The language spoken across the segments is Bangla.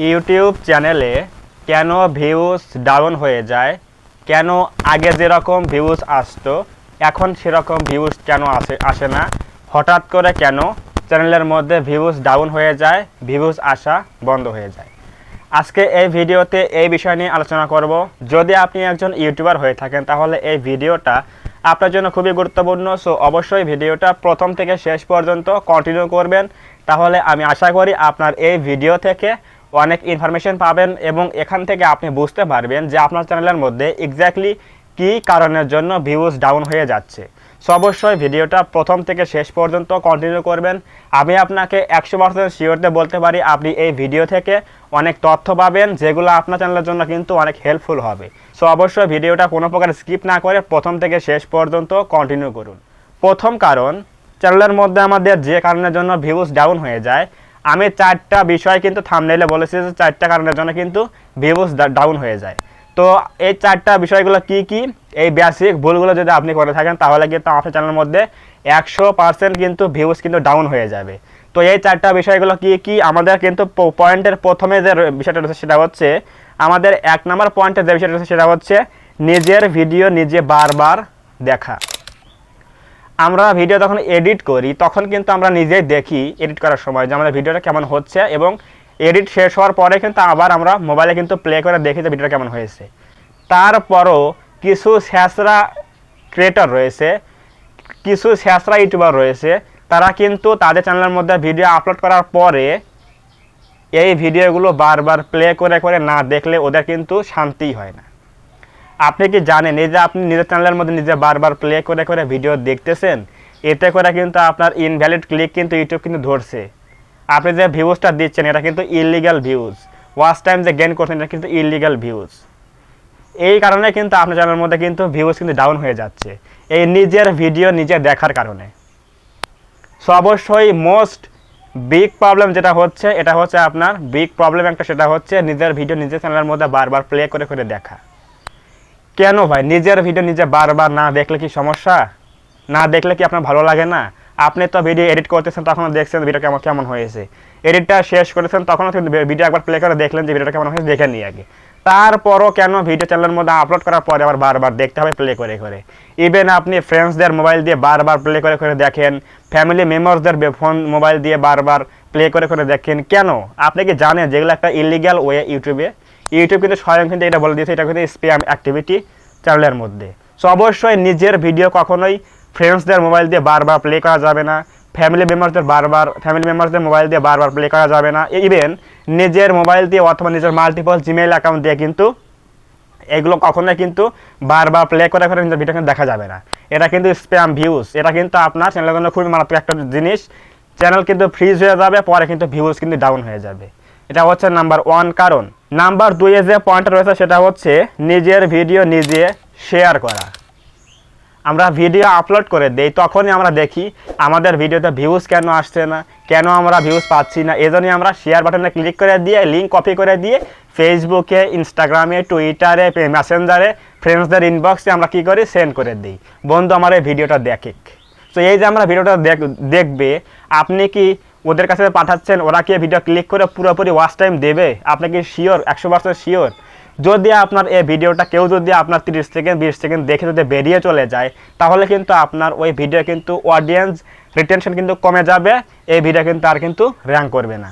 ইউটিউব চ্যানেলে কেন ভিউজ ডাউন হয়ে যায়, কেন আগে যেরকম ভিউজ আসতো এখন সেরকম ভিউজ কেন আসে না, হঠাৎ করে কেন চ্যানেলের মধ্যে ভিউজ ডাউন হয়ে যায়, ভিউজ আসা বন্ধ হয়ে যায়। আজকে এই ভিডিওতে এই বিষয় নিয়ে আলোচনা করব। যদি আপনি একজন ইউটিউবার হয়ে থাকেন তাহলে এই ভিডিওটা আপনার জন্য খুবই গুরুত্বপূর্ণ। সো অবশ্যই ভিডিওটা প্রথম থেকে শেষ পর্যন্ত কন্টিনিউ করবেন, তাহলে আমি আশা করি আপনার এই ভিডিও থেকে অনেক ইনফরমেশন পাবেন এবং এখান থেকে আপনি বুঝতে পারবেন যে আপনার চ্যানেলের মধ্যে এক্স্যাক্টলি কী কারণের জন্য ভিউজ ডাউন হয়ে যাচ্ছে। সো অবশ্যই ভিডিওটা প্রথম থেকে শেষ পর্যন্ত কন্টিনিউ করবেন। আমি আপনাকে 100% শিওরতে বলতে পারি আপনি এই ভিডিও থেকে অনেক তথ্য পাবেন যেগুলো আপনার চ্যানেলের জন্য কিন্তু অনেক হেল্পফুল হবে। সো অবশ্যই ভিডিওটা কোনো প্রকার স্কিপ না করে প্রথম থেকে শেষ পর্যন্ত কন্টিনিউ করুন। প্রথম কারণ, চ্যানেলের মধ্যে আমাদের যে কারণের জন্য ভিউজ ডাউন হয়ে যায়, আমি 4টা বিষয় কিন্তু থাম্বনেইলে বলেছি যে 4টা কারণের জন্য কিন্তু ভিউজ ডাউন হয়ে যায়। তো এই 4টা বিষয়গুলো কি কি, এই বেসিক ভুলগুলো যদি আপনি করে থাকেন তাহলে কিন্তু আপনার চ্যানেলের মধ্যে 100% কিন্তু ভিউজ কিন্তু ডাউন হয়ে যাবে। তো এই 4টা বিষয়গুলো কি কি, আমাদের কিন্তু পয়েন্টের প্রথমে যে বিষয়টা রয়েছে সেটা হচ্ছে, আমাদের 1 নম্বর পয়েন্টে যে বিষয়টা রয়েছে সেটা হচ্ছে নিজের ভিডিও নিজে বারবার দেখা। আমরা ভিডিও যখন এডিট করি তখন কিন্তু আমরা নিজেই দেখি এডিট করার সময় যে আমাদের ভিডিওটা কেমন হচ্ছে, এবং এডিট শেষ হওয়ার পরে কিন্তু আবার আমরা মোবাইলে কিন্তু প্লে করে দেখি যে ভিডিওটা কেমন হয়েছে। তারপরও কিছু স্যাঁচরা ক্রিয়েটর রয়েছে, কিছু স্যাঁচরা ইউটিউবার রয়েছে, তারা কিন্তু তাদের চ্যানেলের মধ্যে ভিডিও আপলোড করার পরে এই ভিডিওগুলো বারবার প্লে করে করে না দেখলে ওদের কিন্তু শান্তিই হয় না। আপনি কি জানেন এই যে আপনি নিজের চ্যানেলের মধ্যে নিজে বারবার প্লে করে করে ভিডিও দেখতেছেন, এতে করে কিন্তু আপনার ইনভ্যালিড ক্লিক কিন্তু ইউটিউব কিন্তু ধরছে। আপনি যে ভিউজটা দিচ্ছেন এটা কিন্তু ইললিগাল ভিউজ, ওয়াচ টাইম যে গেইন করছেন এটা কিন্তু ইললিগাল ভিউজ। এই কারণে কিন্তু আপনার চ্যানেলের মধ্যে কিন্তু ভিউজ কিন্তু ডাউন হয়ে যাচ্ছে, এই নিজের ভিডিও নিজে দেখার কারণে। সো অবশ্যই মোস্ট বিগ প্রবলেম যেটা হচ্ছে, এটা হচ্ছে আপনার বিগ প্রবলেম একটা, সেটা হচ্ছে নিজের ভিডিও নিজের চ্যানেলের মধ্যে বারবার প্লে করে করে দেখা। কেন ভাই, নিজের ভিডিও নিজে বারবার না দেখলে কি সমস্যা? না দেখলে কি আপনার ভালো লাগে না? আপনি তো ভিডিও এডিট করতেছেন তখনও দেখছেন ভিডিও কেমন কেমন হয়েছে, এডিটটা শেষ করেছেন তখনও কিন্তু ভিডিও একবার প্লে করে দেখলেন যে ভিডিওটা কেমন হয়েছে, দেখে নিয়ে আগে। তারপরও কেন ভিডিও চ্যানেলের মধ্যে আপলোড করার পরে আবার বারবার দেখতে হবে প্লে করে করে? ইভেন আপনি ফ্রেন্ডসদের মোবাইল দিয়ে বারবার প্লে করে করে দেখেন, ফ্যামিলি মেম্বারসদের ফোন মোবাইল দিয়ে বারবার প্লে করে করে দেখেন। কেন? আপনি কি জানেন যেগুলো একটা ইলিগাল ওয়ে? ইউটিউব কিন্তু স্বয়ং কিন্তু এটা বলে দিয়েছে এটা কিন্তু স্প্যাম অ্যাক্টিভিটি চ্যানেলের মধ্যে। সো অবশ্যই নিজের ভিডিও কখনোই ফ্রেন্ডসদের মোবাইল দিয়ে বারবার প্লে করা যাবে না, ফ্যামিলি মেম্বারসদের মোবাইল দিয়ে বারবার প্লে করা যাবে না। ইভেন নিজের মোবাইল দিয়ে অথবা নিজের মাল্টিপল জিমেইল অ্যাকাউন্ট দিয়ে কিন্তু এগুলো কখনোই কিন্তু বারবার প্লে করে করে নিজের ভিডিও কিন্তু দেখা যাবে না। এটা কিন্তু স্প্যাম ভিউজ, এটা কিন্তু আপনার চ্যানেলের জন্য খুবই মারাত্মক একটা জিনিস। চ্যানেল কিন্তু ফ্রিজ হয়ে যাবে, পরে কিন্তু ভিউজ কিন্তু ডাউন হয়ে যাবে। এটা হচ্ছে নাম্বার 1 কারণ। নাম্বার 2 এ যে পয়েন্ট রয়েছে সেটা হচ্ছে নিজের ভিডিও নিজে শেয়ার করা। আমরা ভিডিও আপলোড করে দেই, তখনই আমরা দেখি আমাদের ভিডিওতে ভিউজ কেন আসছে না, কেন আমরা ভিউজ পাচ্ছি না। এজন্যই আমরা শেয়ার বাটনে ক্লিক করে দিয়ে লিঙ্ক কপি করে দিয়ে ফেসবুকে, ইনস্টাগ্রামে, টুইটারে, মেসেঞ্জারে, ফ্রেন্ডসদের ইনবক্সে আমরা কী করি, সেন্ড করে দিই, বন্ধু আমার এই ভিডিওটা দেখে। তো এই যে আমরা ভিডিওটা দেখবে, আপনি কি ওদের কাছে পাঠাচ্ছেন, ওরা কি ভিডিও ক্লিক করে পুরোপুরি ওয়াচ টাইম দেবে? আপনি কি শিওর, 100% শিওর? যদি আপনার এই ভিডিওটা কেউ যদি আপনার 30 সেকেন্ড 20 সেকেন্ড দেখে যদি বেরিয়ে চলে যায়, তাহলে কিন্তু আপনার ওই ভিডিও কিন্তু অডিয়েন্স রিটেনশন কিন্তু কমে যাবে, এই ভিডিও কিন্তু আর কিন্তু র্যাঙ্ক করবে না,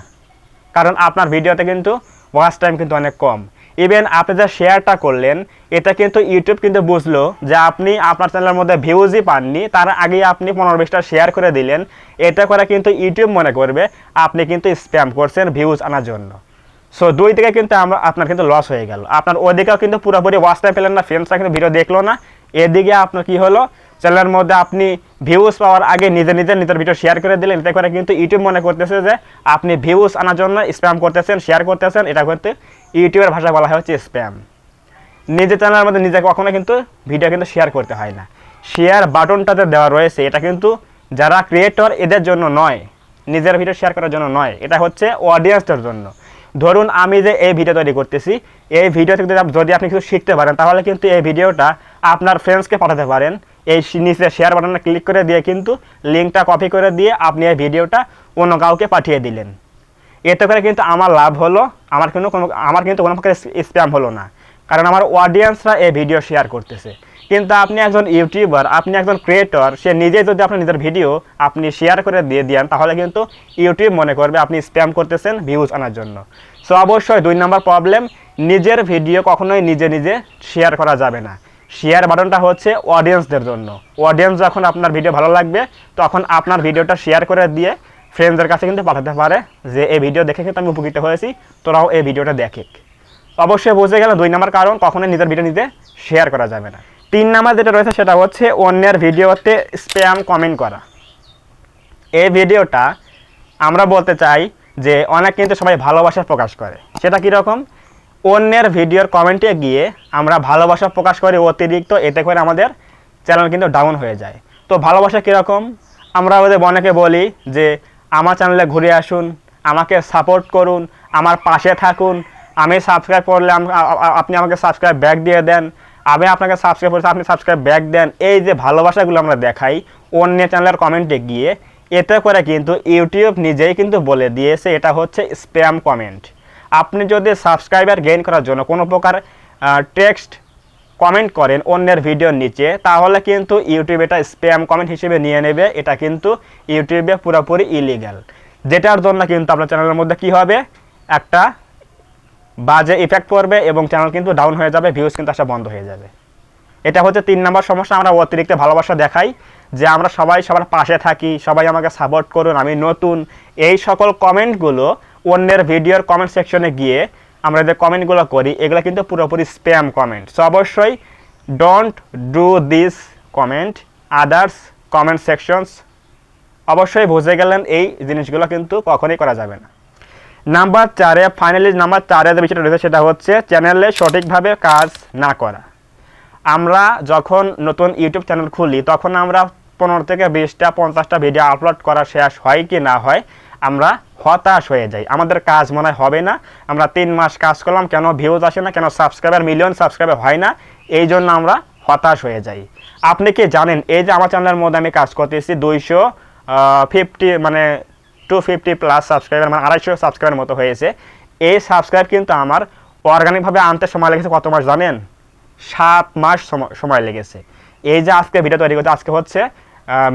কারণ আপনার ভিডিওতে কিন্তু ওয়াচ টাইম কিন্তু অনেক কম। ইভেন আপনি যে শেয়ারটা করলেন, এটা কিন্তু ইউটিউব কিন্তু বুঝলো যে আপনি আপনার চ্যানেলের মধ্যে ভিউজই পাননি, তার আগে আপনি 15-20টা শেয়ার করে দিলেন। এটা করে কিন্তু ইউটিউব মনে করবে আপনি কিন্তু স্প্যাম করছেন ভিউজ আনার জন্য। সো 2 দিকে কিন্তু আপনার কিন্তু লস হয়ে গেল। আপনার ওদিকেও কিন্তু পুরোপুরি ওয়াচ টাইম পেলেন না, ফ্রেন্ডসরা কিন্তু ভিডিও দেখলো না। এদিকে আপনার কি হলো, চ্যানেলের মধ্যে আপনি ভিউজ পাওয়ার আগে নিজের ভিডিও শেয়ার করে দিলেন। এতে করে কিন্তু ইউটিউব মনে করতেছে যে আপনি ভিউজ আনার জন্য স্প্যাম করতেছেন, শেয়ার করতেছেন। এটা করতে ইউটিউবের ভাষায় বলা হচ্ছে স্প্যাম। নিজের চ্যানেলের মধ্যে নিজে কখনো কিন্তু ভিডিও কিন্তু শেয়ার করতে হয় না। শেয়ার বাটনটাতে দেওয়া রয়েছে, এটা কিন্তু যারা ক্রিয়েটর এদের জন্য নয়, নিজের ভিডিও শেয়ার করার জন্য নয়, এটা হচ্ছে অডিয়েন্সদের জন্য। ধরুন আমি যে এই ভিডিও তৈরি করতেছি, এই ভিডিও থেকে যদি আপনি কিছু শিখতে পারেন, তাহলে কিন্তু এই ভিডিওটা আপনার ফ্রেন্ডসকে পাঠাতে পারেন। এই নিচে শেয়ার বাটনে ক্লিক করে দিয়ে কিন্তু লিঙ্কটা কপি করে দিয়ে আপনি এই ভিডিওটা অন্য কাউকে পাঠিয়ে দিলেন। এতে করে কিন্তু আমার লাভ হলো, আমার কিন্তু কোনো প্রকার স্প্যাম হলো না, কারণ আমার অডিয়েন্সরা এই ভিডিও শেয়ার করতেছে। কিন্তু আপনি একজন ইউটিউবার, আপনি একজন ক্রিয়েটর, সে নিজেই যদি আপনার নিজের ভিডিও আপনি শেয়ার করে দিয়ে দেন, তাহলে কিন্তু ইউটিউব মনে করবে আপনি স্প্যাম করতেছেন ভিউজ আনার জন্য। সো অবশ্যই 2 নম্বর প্রবলেম, নিজের ভিডিও কখনোই নিজে নিজে শেয়ার করা যাবে না। শেয়ার বাটনটা হচ্ছে অডিয়েন্সদের জন্য। অডিয়েন্স যখন আপনার ভিডিও ভালো লাগবে, তখন আপনার ভিডিওটা শেয়ার করে দিয়ে ফ্রেন্ডসদের কাছে কিন্তু পাঠাতে পারে যে এই ভিডিও দেখে কিন্তু আমি উপকৃত হয়েছি, তোরাও এই ভিডিওটা দেখে। অবশ্যই বুঝে গেল 2 নম্বর কারণ, কখনোই নিজের ভিডিও নিজে শেয়ার করা যাবে না। 3 নম্বর যেটা রয়েছে সেটা হচ্ছে অন্যের ভিডিওতে স্প্যাম কমেন্ট করা। এই ভিডিওটা আমরা বলতে চাই যে অনেক কিন্তু সবাই ভালোবাসা প্রকাশ করে। সেটা কীরকম? অন্যের ভিডিওর কমেন্টে গিয়ে আমরা ভালোবাসা প্রকাশ করি অতিরিক্ত, এতে করে আমাদের চ্যানেল কিন্তু ডাউন হয়ে যায়। তো ভালোবাসা কীরকম? আমরা ওদের অনেকে বলি যে আমার চ্যানেলে ঘুরে আসুন, আমাকে সাপোর্ট করুন, আমার পাশে থাকুন, আমি সাবস্ক্রাইব করলে আপনি আমাকে সাবস্ক্রাইব ব্যাক দিয়ে দেন, আমি আপনাকে সাবস্ক্রাইব করছি আপনি সাবস্ক্রাইব ব্যাক দেন। এই যে ভালোবাসাগুলো আমরা দেখাই অন্য চ্যানেলের কমেন্টে গিয়ে, এতে করে কিন্তু ইউটিউব নিজেই কিন্তু বলে দিয়েছে এটা হচ্ছে স্প্যাম কমেন্ট। আপনি যদি সাবস্ক্রাইবার গেইন করার জন্য কোনো প্রকার টেক্সট কমেন্ট করেন অন্যের ভিডিওর নিচে, তাহলে কিন্তু ইউটিউব এটা স্প্যাম কমেন্ট হিসেবে নিয়ে নেবে। এটা কিন্তু ইউটিউবে পুরোপুরি ইলিগ্যাল, যেটার জন্য কিন্তু আপনার চ্যানেলের মধ্যে কি হবে, একটা বাজে ইফেক্ট পড়বে এবং চ্যানেল কিন্তু ডাউন হয়ে যাবে, ভিউজ কিন্তু আসা বন্ধ হয়ে যাবে। এটা হচ্ছে 3 নম্বর সমস্যা। আমরা অতিরিক্ত ভালোবাসা দেখাই যে আমরা সবাই সবার পাশে থাকি, সবাই আমাকে সাপোর্ট করুন, আমি নতুন, এই সকল কমেন্টগুলো অন্যের ভিডিওর কমেন্ট সেকশনে গিয়ে আমরা যে কমেন্টগুলো করি এগুলো কিন্তু পুরোপুরি স্প্যাম কমেন্ট। সো অবশ্যই don't do this comment others comment sections. অবশ্যই বুঝে গেলেন এই জিনিসগুলো কিন্তু কখনোই করা যাবে না। নাম্বার 4, ফাইনালি নাম্বার 4 যে বিষয়টা রয়েছে সেটা হচ্ছে চ্যানেলে সঠিকভাবে কাজ না করা। আমরা যখন নতুন ইউটিউব চ্যানেল খুলি তখন আমরা 15 থেকে 20টা 50টা ভিডিও আপলোড করা শেষ হয় কি না হয়, আমরা হতাশ হয়ে যাই। আমাদের কাজ মনে হবে না, আমরা 3 মাস কাজ করলাম, কেন ভিউজ আসে না, কেন সাবস্ক্রাইবার মিলিয়ন সাবস্ক্রাইবার হয় না, এই জন্য আমরা হতাশ হয়ে যাই। আপনি কি জানেন এই যে আমার চ্যানেলের মধ্যে আমি কাজ করতেছি 250 মানে 250 প্লাস সাবস্ক্রাইবার, মানে 250 সাবস্ক্রাইবার মতো হয়েছে। এই সাবস্ক্রাইব কিন্তু আমার অর্গানিকভাবে আনতে সময় লেগেছে কত মাস জানেন? 7 মাস সময় লেগেছে। এই যে আজকে ভিডিও তৈরি করতে, আজকে হচ্ছে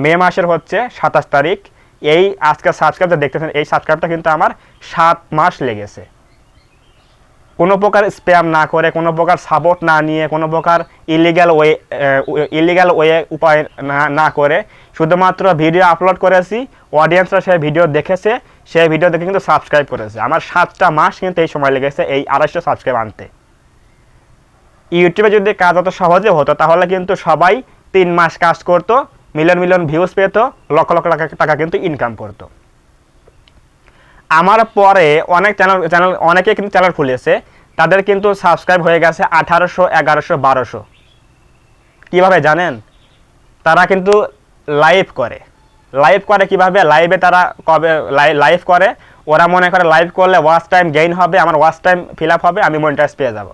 মে মাসের হচ্ছে 27 তারিখ, এই আজকে সাবস্ক্রাইবটা দেখতেছেন, এই সাবস্ক্রাইবটা কিন্তু আমার 7 মাস লেগেছে। কোনো প্রকার স্প্যাম না করে, কোনো প্রকার সাপোর্ট না নিয়ে, কোনো প্রকার ইলিগ্যাল ওয়ে উপায় না করে শুধুমাত্র ভিডিও আপলোড করেছি, অডিয়েন্সরা সেই ভিডিও দেখেছে, সেই ভিডিও দেখে কিন্তু সাবস্ক্রাইব করেছে। আমার 7টা মাস কিন্তু এই সময় লেগেছে এই 250 সাবস্ক্রাইব আনতে। ইউটিউবে যদি কাজ অত সহজে হতো তাহলে কিন্তু সবাই 3 মাস কাজ করতো, মিলিয়ন মিলিয়ন ভিউজ পেত, লক্ষ লক্ষ টাকা কিন্তু ইনকাম করতো। আমার পরে অনেকে কিন্তু চ্যানেল খুলেছে, তাদের কিন্তু সাবস্ক্রাইব হয়ে গেছে 1800, 1100, 1200। কীভাবে জানেন? তারা কিন্তু লাইভ করে কিভাবে? লাইভে তারা লাইভ করে, ওরা মনে করে লাইভ করলে ওয়াচ টাইম গেইন হবে, আমার ওয়াচ টাইম ফিল আপ হবে, আমি মনিটাইজ পেয়ে যাব।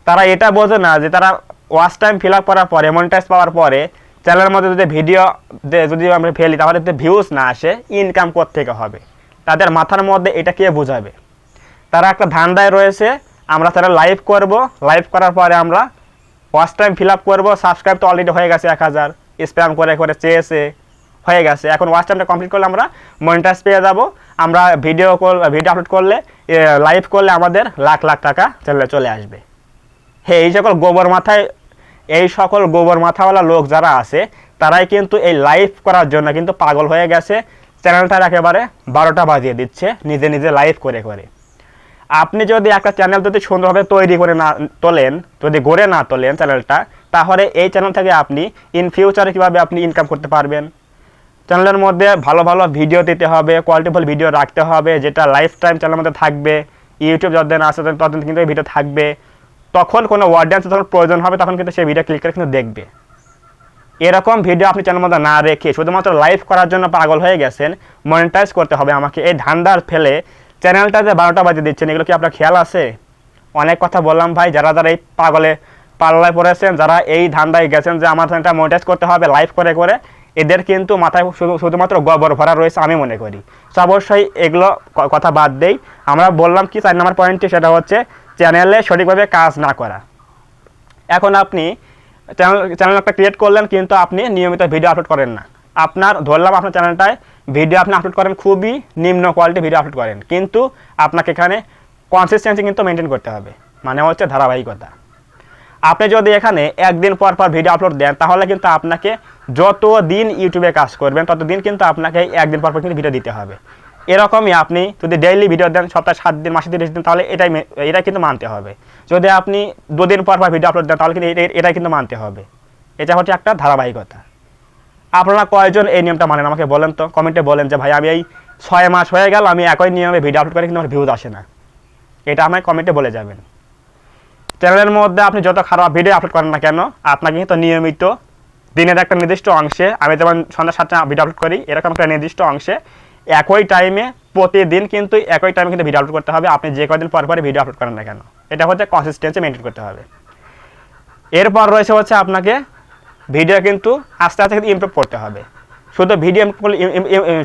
তারা এটা বোঝে না যে তারা ওয়াচ টাইম ফিল আপ করার পরে, মনিটাইজ পাওয়ার পরে চ্যানেলের মধ্যে যদি ভিডিও যদি আমরা ফেলি তাহলে যদি ভিউজ না আসে, ইনকাম কোত্থেকে হবে? তাদের মাথার মধ্যে এটা কে বোঝাবে? তারা একটা ধান্দায় রয়েছে, আমরা তারা লাইভ করব, লাইভ করার পরে আমরা ওয়াচ টাইম ফিল আপ করবো, সাবস্ক্রাইব তো অলরেডি হয়ে গেছে 1000, স্প্যাম করে চেয়েছে হয়ে গেছে, এখন ওয়াচ টাইমটা কমপ্লিট করলে আমরা মনিটাইজ পেয়ে যাব। আমরা ভিডিও আপলোড করলে, লাইভ করলে আমাদের লাখ লাখ টাকা চ্যানেলে চলে আসবে। হ্যাঁ, এই সকল গোবর মাথাওয়ালা লোক যারা আছে তারাই কিন্তু এই লাইভ করার জন্য কিন্তু পাগল হয়ে গেছে, চ্যানেলটার একেবারে 12টা বাজিয়ে দিচ্ছে নিজে নিজে লাইভ করে। আপনি যদি একটা চ্যানেল যদি সুন্দরভাবে তৈরি করে না তোলেন, যদি গড়ে না তোলেন চ্যানেলটা, তাহলে এই চ্যানেল থেকে আপনি ইন ফিউচারে কীভাবে আপনি ইনকাম করতে পারবেন? চ্যানেলের মধ্যে ভালো ভালো ভিডিও দিতে হবে, কোয়ালিটিফুল ভিডিও রাখতে হবে, যেটা লাইফ টাইম চ্যানেলের মধ্যে থাকবে। ইউটিউব যতদিন আসে ততদিন কিন্তু এই ভিডিও থাকবে, তখন কোনো অডিয়েন্স যখন প্রয়োজন হবে তখন কিন্তু সেই ভিডিও ক্লিক করে কিন্তু দেখবে। এরকম ভিডিও আপনি চ্যানেলের মধ্যে না রেখে শুধুমাত্র লাইভ করার জন্য পাগল হয়ে গেছেন, মনিটাইজ করতে হবে আমাকে, এই ধান্দার ফেলে চ্যানেলটা যে 12টা বাজিয়ে দিচ্ছেন, এগুলো কি আপনার খেয়াল আছে? অনেক কথা বললাম ভাই, যারা এই পাগলে পাল্লায় পড়েছেন, যারা এই ধান্দায় গেছেন যে আমার চ্যানেলটা মনিটাইজ করতে হবে লাইভ করে, এদের কিন্তু মাথায় শুধুমাত্র গোবর ভরা রয়েছে আমি মনে করি। তো অবশ্যই এগুলো কথা বাদ দেই। আমরা বললাম কি 4 নম্বর পয়েন্টে, সেটা হচ্ছে চ্যানেলে সঠিকভাবে কাজ না করা। এখন আপনি চ্যানেল একটা ক্রিয়েট করলেন, কিন্তু আপনি নিয়মিত ভিডিও আপলোড করেন না। আপনার ধরলাম আপনার চ্যানেলটায় ভিডিও আপনি আপলোড করেন, খুবই নিম্ন কোয়ালিটি ভিডিও আপলোড করেন, কিন্তু আপনাকে এখানে কনসিস্টেন্সি কিন্তু মেনটেন করতে হবে, মানে হচ্ছে ধারাবাহিকতা। আপনি যদি এখানে একদিন পর পর ভিডিও আপলোড দেন, তাহলে কিন্তু আপনাকে যত দিন ইউটিউবে কাজ করবেন ততদিন কিন্তু আপনাকে একদিন পর পর কিন্তু ভিডিও দিতে হবে। এরকমই আপনি যদি ডেইলি ভিডিও দেন, সপ্তাহে 7 দিন, মাসে 30 দিন, তাহলে এটাই কিন্তু মানতে হবে। যদি আপনি 2 দিন পর পর ভিডিও আপলোড দেন, তাহলে কিন্তু এটাই কিন্তু মানতে হবে। এটা হচ্ছে একটা ধারাবাহিকতা। আপনারা কয়জন এই নিয়মটা মানেন আমাকে বলেন তো, কমেন্টে বলেন যে ভাই আমি এই 6 মাস হয়ে গেল আমি একই নিয়মে ভিডিও আপলোড করি, কিন্তু আমার ভিউজ আসে না। এটা আমায় কমেন্টে বলে যাবেন। চ্যানেলের মধ্যে আপনি যত খারাপ ভিডিও আপলোড করেন না কেন, আপনাকে কিন্তু নিয়মিত দিনের একটা নির্দিষ্ট অংশে, আমি যেমন সন্ধ্যা 7টা ভিডিও আপলোড করি, এরকম একটা নির্দিষ্ট অংশে একই টাইমে প্রতিদিন কিন্তু একই টাইমে কিন্তু ভিডিও আপলোড করতে হবে। আপনি যে কদিন পর পরে ভিডিও আপলোড করেন না কেন, এটা হচ্ছে কনসিস্টেন্সি মেনটেন করতে হবে। এরপর রয়েছে হচ্ছে আপনাকে ভিডিও কিন্তু আস্তে আস্তে কিন্তু ইমপ্রুভ করতে হবে।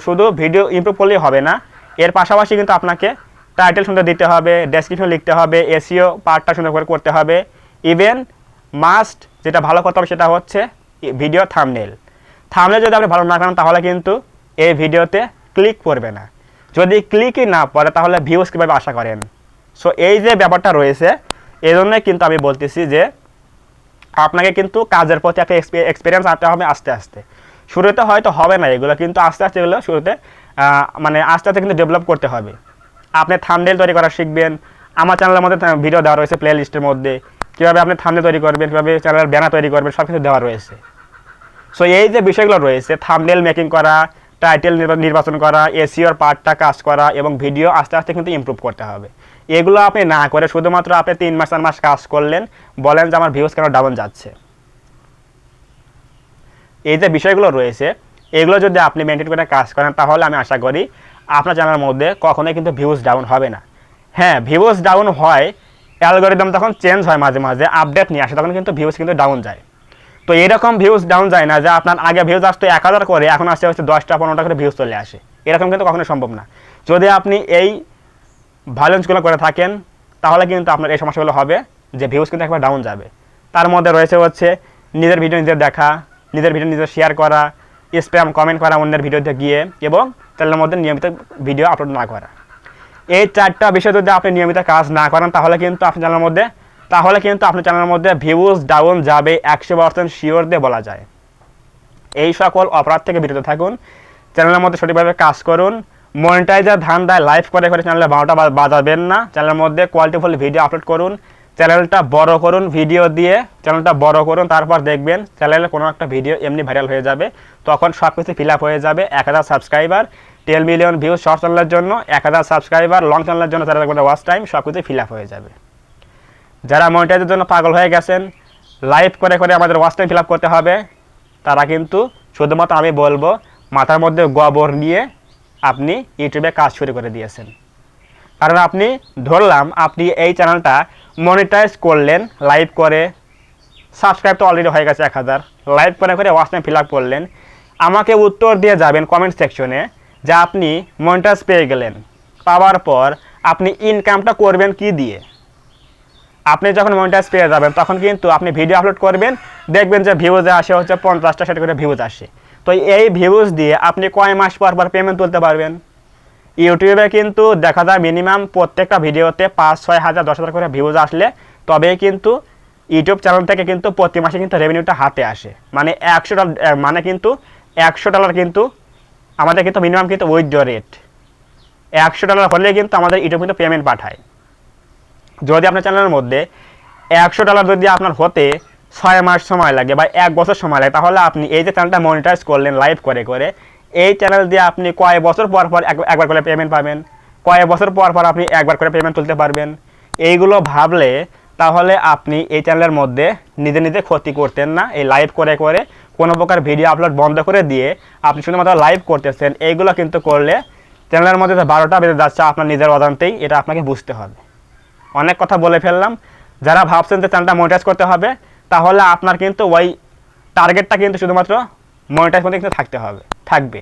শুধু ভিডিও ইমপ্রুভ করলেই হবে না, এর পাশাপাশি কিন্তু আপনাকে টাইটেল সুন্দর দিতে হবে, ডেসক্রিপশন লিখতে হবে, এসইও পার্টটা সুন্দর করে করতে হবে। ইভেন মাস্ট যেটা ভালো করতে হবে সেটা হচ্ছে ভিডিও থাম্বনেল যদি আপনি ভালো না করেন, তাহলে কিন্তু এই ভিডিওতে ক্লিক করবে না। যদি ক্লিকই না পড়ে, তাহলে ভিউজ কীভাবে আশা করেন? সো এই যে ব্যাপারটা রয়েছে, এই জন্যই কিন্তু আমি বলতেছি যে আপনাকে কিন্তু কাজের প্রতি একটা এক্সপিরিয়েন্স আনতে হবে আস্তে আস্তে। শুরুতে হয়তো হবে না এগুলো, কিন্তু আস্তে আস্তে এগুলো শুরুতে মানে আস্তে আস্তে কিন্তু ডেভেলপ করতে হবে। আপনি থাম্বনেল তৈরি করা শিখবেন। আমার চ্যানেলের মধ্যে ভিডিও দেওয়া রয়েছে প্লে লিস্টের মধ্যে, কীভাবে আপনি থাম্বনেল তৈরি করবেন, কীভাবে চ্যানেলের ব্যানার তৈরি করবেন, সব কিছু দেওয়া রয়েছে। সো এই যে বিষয়গুলো রয়েছে, থাম্বনেল মেকিং করা, টাইটেল নির্বাচন করা, এসইওর পার্টটা কাজ করা এবং ভিডিও আস্তে আস্তে কিন্তু ইমপ্রুভ করতে হবে। এগুলো আপনি না করে শুধুমাত্র আপনি 3 মাস 4 মাস কাজ করলেন, বলেন যে আমার ভিউজ কেন ডাউন যাচ্ছে। এই যে বিষয়গুলো রয়েছে, এগুলো যদি আপনি মেনটেন করে কাজ করেন, তাহলে আমি আশা করি আপনার চ্যানেলের মধ্যে কখনোই কিন্তু ভিউজ ডাউন হবে না। হ্যাঁ, ভিউজ ডাউন হয়, অ্যালগরিদম তখন চেঞ্জ হয়, মাঝে মাঝে আপডেট নিয়ে আসে, তখন কিন্তু ভিউজ কিন্তু ডাউন যায়। তো এরকম ভিউজ ডাউন যায় না যে আপনার আগে ভিউজ আসতো 1000 করে, এখন আসতে হচ্ছে 10টা 15টা করে ভিউজ চলে আসে, এরকম কিন্তু কখনো সম্ভব না। যদি আপনি এই ভ্যালেন্সগুলো করে থাকেন, তাহলে কিন্তু আপনার এই সমস্যাগুলো হবে যে ভিউজ কিন্তু একবার ডাউন যাবে। তার মধ্যে রয়েছে হচ্ছে নিজের ভিডিও নিজের দেখা, নিজের ভিডিও নিজের শেয়ার করা, স্প্যাম কমেন্ট করা অন্যের ভিডিওতে গিয়ে, এবং চ্যানেলের মধ্যে নিয়মিত ভিডিও আপলোড না করা। এই 4টা বিষয় যদি আপনি নিয়মিত কাজ না করেন, তাহলে কিন্তু আপনার চ্যানেলের মধ্যে ভিউজ ডাউন যাবে 100% শিওর দিয়ে বলা যায়। এই সকল অপরাধ থেকে বিরত থাকুন, চ্যানেলের মধ্যে সঠিকভাবে কাজ করুন। মনিটাইজার ধান্দায় লাইভ করে চ্যানেলে 12টা বাজাবেন না। চ্যানেলের মধ্যে কোয়ালিটিফুল ভিডিও আপলোড করুন, চ্যানেলটা বড় করুন, ভিডিও দিয়ে চ্যানেলটা বড় করুন। তারপর দেখবেন চ্যানেলে কোনো একটা ভিডিও এমনি ভাইরাল হয়ে যাবে, তখন সব কিছু ফিল আপ হয়ে যাবে। 1000 সাবস্ক্রাইবার, 10 মিলিয়ন ভিউজ শর্ট চ্যানেলের জন্য, 1000 সাবস্ক্রাইবার লং চ্যানেলের জন্য, চ্যানেলের মধ্যে ওয়াচ টাইম, সব কিছু ফিল আপ হয়ে যাবে। যারা মনিটাইজের জন্য পাগল হয়ে গেছেন, লাইভ করে আমাদের ওয়াচ টাইম ফিল আপ করতে হবে, তারা কিন্তু শুধুমাত্র আমি বলবো মাথার মধ্যে গোবর নিয়ে আপনি ইউটিউবে কাজ শুরু করে দিয়েছেন। কারণ আপনি ধরলাম আপনি এই চ্যানেলটা মনিটাইজ করলেন, লাইভ করে, সাবস্ক্রাইব তো অলরেডি হয়ে গেছে 1000, লাইভ করে ওয়াচ টাইম ফিল আপ করলেন। আমাকে উত্তর দিয়ে যাবেন কমেন্ট সেকশনে যে আপনি মনিটাইজ পেয়ে গেলেন, পাওয়ার পর আপনি ইনকামটা করবেন কি দিয়ে। আপনি যখন মনিটাইজ পেয়ে যাবেন, তখন কিন্তু আপনি ভিডিও আপলোড করবেন, দেখবেন যে ভিউজে আসে হচ্ছে 50টা 60 করে ভিউজ আসে। তো এই ভিউজ দিয়ে আপনি কয় মাস পর পেমেন্ট তুলতে পারবেন? ইউটিউবে কিন্তু দেখা যায় মিনিমাম প্রত্যেকটা ভিডিওতে 5-6 হাজার 10,000 করে ভিউজ আসলে তবেই কিন্তু ইউটিউব চ্যানেল থেকে কিন্তু প্রতি মাসে কিন্তু রেভিনিউটা হাতে আসে। মানে $100 কিন্তু আমাদের কিন্তু মিনিমাম কিন্তু উইথড্র রেট $100 হলে কিন্তু আমাদের ইউটিউব কিন্তু পেমেন্ট পাঠায়। যদি আপনার চ্যানেলের মধ্যে $100 যদি আপনার হতে 6 মাস সময় লাগে বা 1 বছর সময় লাগে, তাহলে আপনি এই যে চ্যানেলটা মনিটাইজ করলেন লাইভ করে, এই চ্যানেল দিয়ে আপনি কয় বছর পর একবার করে পেমেন্ট পাবেন, কয় বছর পর আপনি একবার করে পেমেন্ট তুলতে পারবেন। এইগুলো ভাবলে তাহলে আপনি এই চ্যানেলের মধ্যে নিজে ক্ষতি করতেন না। এই লাইভ করে কোনো প্রকার ভিডিও আপলোড বন্ধ করে দিয়ে আপনি শুধুমাত্র লাইভ করতেছেন, এইগুলো কিন্তু করলে চ্যানেলের মধ্যে 12টা বেজে যাচ্ছে আপনার নিজের অজান্তেই, এটা আপনাকে বুঝতে হবে। অনেক কথা বলে ফেললাম। যারা ভাবছেন যে চ্যানেলটা মনিটাইজ করতে হবে, তাহলে আপনার কিন্তু ওই টার্গেটটা কিন্তু শুধুমাত্র মনিটাইজ মধ্যে কিন্তু থাকবে।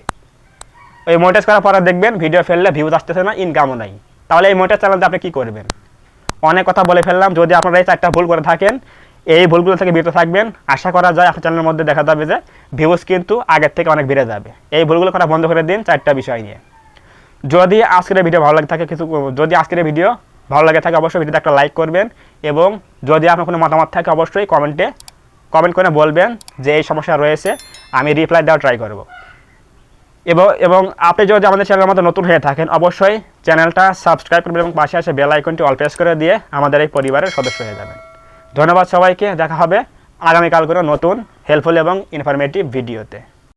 ওই মনিটাইজ করার পরে দেখবেন ভিডিও ফেললে ভিউজ আসতেছে না, ইনকামও নাই। তাহলে এই মনিটাইজ চ্যানেলটা আপনি কী করবেন? অনেক কথা বলে ফেললাম। যদি আপনারা এই 4টা ভুল করে থাকেন, এই ভুলগুলো থেকে বিরত থাকবেন। আশা করা যায় আপনার চ্যানেলের মধ্যে দেখা যাবে যে ভিউজ কিন্তু আগের থেকে অনেক বেড়ে যাবে। এই ভুলগুলো করা বন্ধ করে দিন 4টা বিষয় নিয়ে। যদি আজকের ভিডিও ভালো লাগে থাকে যদি আজকের ভিডিও ভালো লাগে থাকে অবশ্যই ভিডিওতে একটা লাইক করবেন, এবং যদি আপনার কোনো মতামত থাকে অবশ্যই কমেন্ট করে বলবেন যে এই সমস্যা রয়েছে, আমি রিপ্লাই দেওয়ার ট্রাই করব। এবং আপনি যদি আমাদের চ্যানেলের মধ্যে নতুন হয়ে থাকেন অবশ্যই চ্যানেলটা সাবস্ক্রাইব করবেন এবং পাশে আসে বেল আইকনটি অল প্রেস করে দিয়ে আমাদের এই পরিবারের সদস্য হয়ে যাবেন। ধন্যবাদ সবাইকে। দেখা হবে আগামীকাল করে নতুন হেল্পফুল এবং ইনফরমেটিভ ভিডিওতে।